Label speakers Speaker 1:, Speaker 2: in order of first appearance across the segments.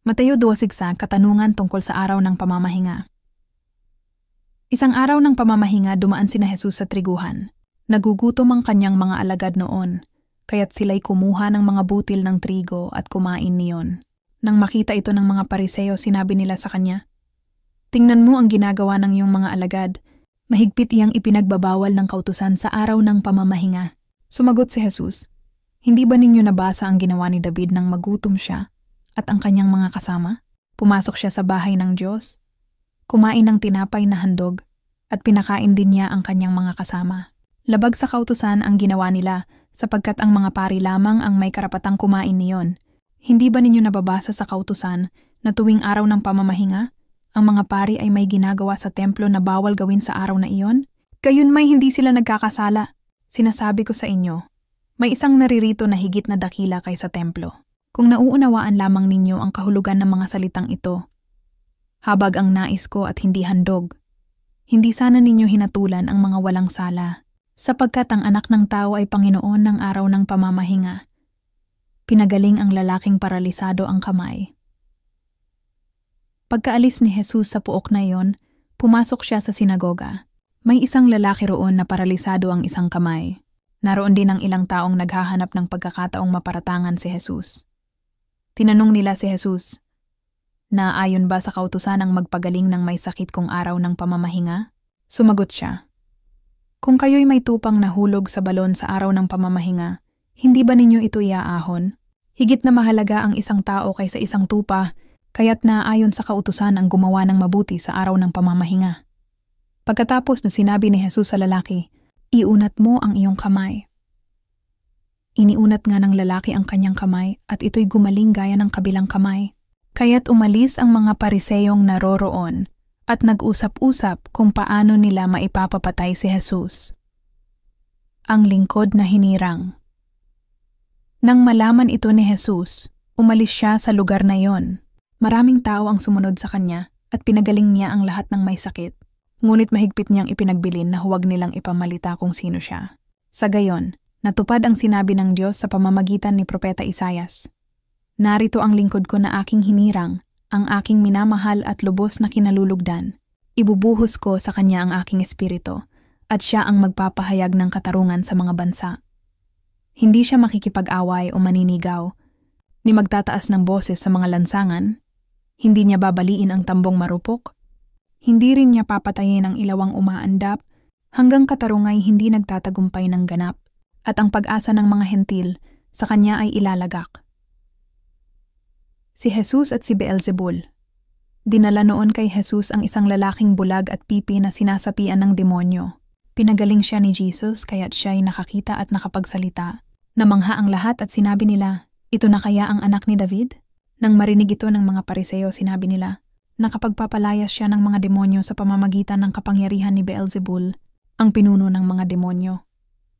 Speaker 1: Mateo 2:6, katanungan tungkol sa araw ng pamamahinga. Isang araw ng pamamahinga dumaan sina Jesus sa triguhan. Nagugutom ang kanyang mga alagad noon, kaya't sila'y kumuha ng mga butil ng trigo at kumain niyon. Nang makita ito ng mga Pariseo, sinabi nila sa kanya, "Tingnan mo ang ginagawa ng iyong mga alagad. Mahigpit iyang ipinagbabawal ng kautusan sa araw ng pamamahinga." Sumagot si Jesus, "Hindi ba ninyo nabasa ang ginawa ni David nang magutom siya at ang kanyang mga kasama? Pumasok siya sa bahay ng Diyos, kumain ng tinapay na handog, at pinakain din niya ang kanyang mga kasama. Labag sa kautusan ang ginawa nila, sapagkat ang mga pari lamang ang may karapatang kumain niyon. Hindi ba ninyo nababasa sa kautusan na tuwing araw ng pamamahinga, ang mga pari ay may ginagawa sa templo na bawal gawin sa araw na iyon? Gayunmay hindi sila nagkakasala. Sinasabi ko sa inyo, may isang naririto na higit na dakila kaysa templo. Kung nauunawaan lamang ninyo ang kahulugan ng mga salitang ito, habag ang nais ko at hindi handog, hindi sana ninyo hinatulan ang mga walang sala, sapagkat ang anak ng tao ay Panginoon ng araw ng pamamahinga. Pinagaling ang lalaking paralisado ang kamay. Pagkaalis ni Jesus sa puok na iyon, pumasok siya sa sinagoga. May isang lalaki roon na paralisado ang isang kamay. Naroon din ang ilang taong naghahanap ng pagkakataong maparatangan si Jesus. Tinanong nila si Jesus, "Naayon ba sa kautusan ang magpagaling ng may sakit kung araw ng pamamahinga?" Sumagot siya, "Kung kayo'y may tupang nahulog sa balon sa araw ng pamamahinga, hindi ba ninyo ito iaahon? Higit na mahalaga ang isang tao kaysa isang tupa, kaya't naayon sa kautusan ang gumawa ng mabuti sa araw ng pamamahinga." Pagkatapos no sinabi ni Jesus sa lalaki, "Iunat mo ang iyong kamay." Iniunat nga ng lalaki ang kanyang kamay at ito'y gumaling gaya ng kabilang kamay. Kaya't umalis ang mga Pariseyong naroroon at nag-usap-usap kung paano nila maipapapatay si Jesus. Ang lingkod na hinirang. Nang malaman ito ni Jesus, umalis siya sa lugar na yon. Maraming tao ang sumunod sa kanya at pinagaling niya ang lahat ng may sakit. Ngunit mahigpit niyang ipinagbilin na huwag nilang ipamalita kung sino siya. Sa gayon, natupad ang sinabi ng Diyos sa pamamagitan ni Propeta Isaias. "Narito ang lingkod ko na aking hinirang, ang aking minamahal at lubos na kinalulugdan. Ibubuhos ko sa kanya ang aking espiritu, at siya ang magpapahayag ng katarungan sa mga bansa. Hindi siya makikipag-away o maninigaw, ni magtataas ng boses sa mga lansangan. Hindi niya babaliin ang tambong marupok. Hindi rin niya papatayin ang ilawang umaandap, hanggang katarungay hindi nagtatagumpay ng ganap, at ang pag-asa ng mga hentil sa kanya ay ilalagak." Si Jesus at si Beelzebul. Dinala noon kay Jesus ang isang lalaking bulag at pipi na sinasapian ng demonyo. Pinagaling siya ni Jesus kaya't siya'y nakakita at nakapagsalita. Namangha ang lahat at sinabi nila, "Ito na kaya ang anak ni David?" Nang marinig ito ng mga Pariseo, sinabi nila, nakapagpapalayas siya ng mga demonyo sa pamamagitan ng kapangyarihan ni Beelzebul, ang pinuno ng mga demonyo.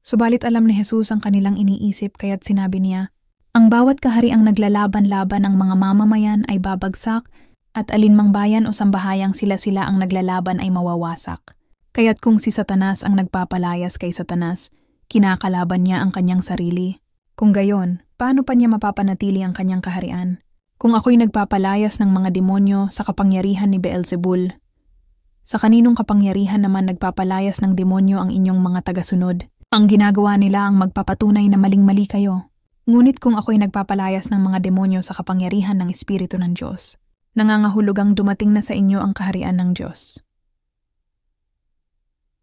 Speaker 1: Subalit alam ni Jesus ang kanilang iniisip kaya't sinabi niya, "Ang bawat kahariang naglalaban-laban ng mga mamamayan ay babagsak at alinmang bayan o sambahayang sila-sila ang naglalaban ay mawawasak. Kaya't kung si Satanas ang nagpapalayas kay Satanas, kinakalaban niya ang kanyang sarili. Kung gayon, paano pa niya mapapanatili ang kanyang kaharian? Kung ako'y nagpapalayas ng mga demonyo sa kapangyarihan ni Beelzebul, sa kaninong kapangyarihan naman nagpapalayas ng demonyo ang inyong mga tagasunod? Ang ginagawa nila ang magpapatunay na maling-mali kayo. Ngunit kung ako'y nagpapalayas ng mga demonyo sa kapangyarihan ng Espiritu ng Diyos, nangangahulugang dumating na sa inyo ang kaharian ng Diyos.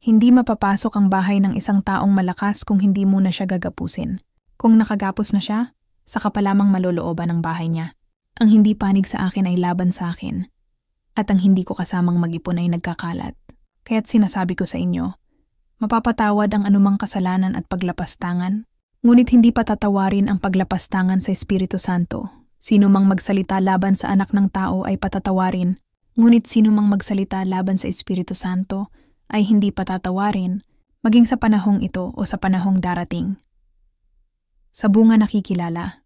Speaker 1: Hindi mapapasok ang bahay ng isang taong malakas kung hindi muna siya gagapusin. Kung nakagapos na siya, saka pa lamang malolooban ang bahay niya. Ang hindi panig sa akin ay laban sa akin, at ang hindi ko kasamang mag-ipon ay nagkakalat. Kaya't sinasabi ko sa inyo, mapapatawad ang anumang kasalanan at paglapastangan, ngunit hindi patatawarin ang paglapastangan sa Espiritu Santo. Sino mang magsalita laban sa anak ng tao ay patatawarin, ngunit sino mang magsalita laban sa Espiritu Santo ay hindi patatawarin, maging sa panahong ito o sa panahong darating. Sa bunga nakikilala.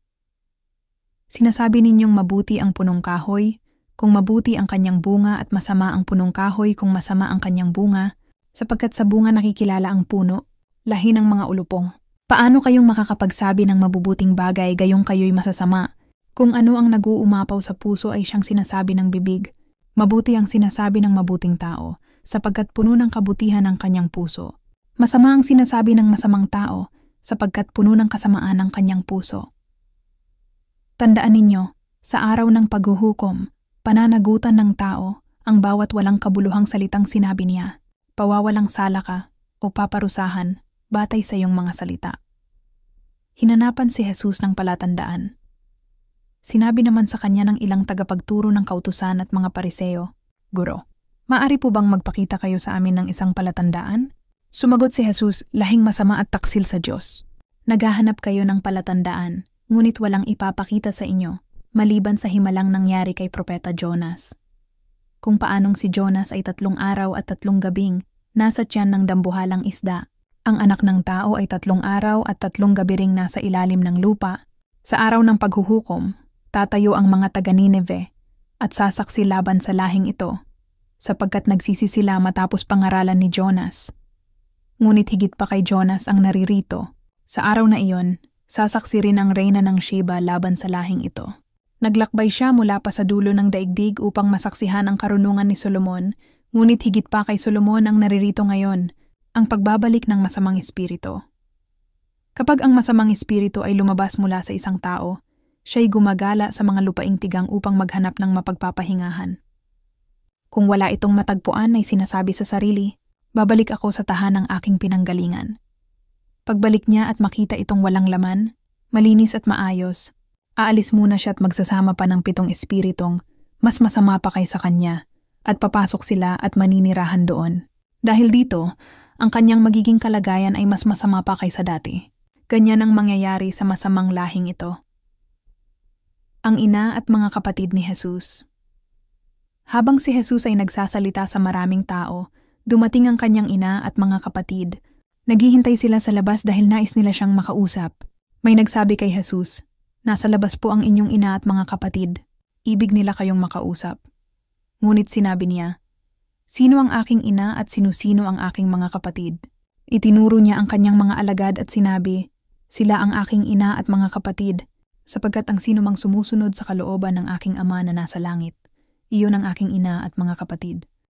Speaker 1: Sinasabi ninyong mabuti ang punong kahoy, kung mabuti ang kanyang bunga at masama ang punong kahoy kung masama ang kanyang bunga, sapagkat sa bunga nakikilala ang puno, lahi ng mga ulupong. Paano kayong makakapagsabi ng mabubuting bagay gayong kayo'y masasama? Kung ano ang nag-uumapaw sa puso ay siyang sinasabi ng bibig. Mabuti ang sinasabi ng mabuting tao, sapagkat puno ng kabutihan ang kanyang puso. Masama ang sinasabi ng masamang tao, sapagkat puno ng kasamaan ang kanyang puso. Tandaan ninyo, sa araw ng paghuhukom, pananagutan ng tao ang bawat walang kabuluhang salitang sinabi niya. Pawawalang sala ka o paparusahan batay sa iyong mga salita. Hinanapan si Jesus ng palatandaan. Sinabi naman sa kanya ng ilang tagapagturo ng kautusan at mga pariseo, "Guro, maaari po bang magpakita kayo sa amin ng isang palatandaan?" Sumagot si Jesus, "Lahing masama at taksil sa Diyos. Naghahanap kayo ng palatandaan, ngunit walang ipapakita sa inyo, maliban sa himalang nangyari kay Propeta Jonas. Kung paanong si Jonas ay 3 araw at 3 gabing nasa tiyan ng dambuhalang isda, ang anak ng tao ay 3 araw at 3 gabi ring nasa ilalim ng lupa. Sa araw ng paghuhukom, tatayo ang mga taga-Nineve at sasaksi laban sa lahing ito, sapagkat nagsisi sila matapos pangaralan ni Jonas. Ngunit higit pa kay Jonas ang naririto. Sa araw na iyon, sasaksi rin ang reyna ng Sheba laban sa lahing ito. Naglakbay siya mula pa sa dulo ng daigdig upang masaksihan ang karunungan ni Solomon, ngunit higit pa kay Solomon ang naririto ngayon, ang pagbabalik ng masamang espiritu. Kapag ang masamang espiritu ay lumabas mula sa isang tao, siya'y gumagala sa mga lupaing tigang upang maghanap ng mapagpapahingahan. Kung wala itong matagpuan ay sinasabi sa sarili, babalik ako sa tahanang aking pinanggalingan. Pagbalik niya at makita itong walang laman, malinis at maayos, aalis muna siya at magsasama pa ng 7 espiritong mas masama pa kaysa kanya at papasok sila at maninirahan doon. Dahil dito, ang kanyang magiging kalagayan ay mas masama pa kaysa dati. Ganyan ang mangyayari sa masamang lahing ito. Ang ina at mga kapatid ni Jesus. Habang si Jesus ay nagsasalita sa maraming tao, dumating ang kanyang ina at mga kapatid. Naghihintay sila sa labas dahil nais nila siyang makausap. May nagsabi kay Jesus, "Nasa labas po ang inyong ina at mga kapatid. Ibig nila kayong makausap." Ngunit sinabi niya, "Sino ang aking ina at sino-sino ang aking mga kapatid?" Itinuro niya ang kanyang mga alagad at sinabi, "Sila ang aking ina at mga kapatid, sapagkat ang sino mang sumusunod sa kalooban ng aking Ama na nasa langit, iyon ang aking ina at mga kapatid."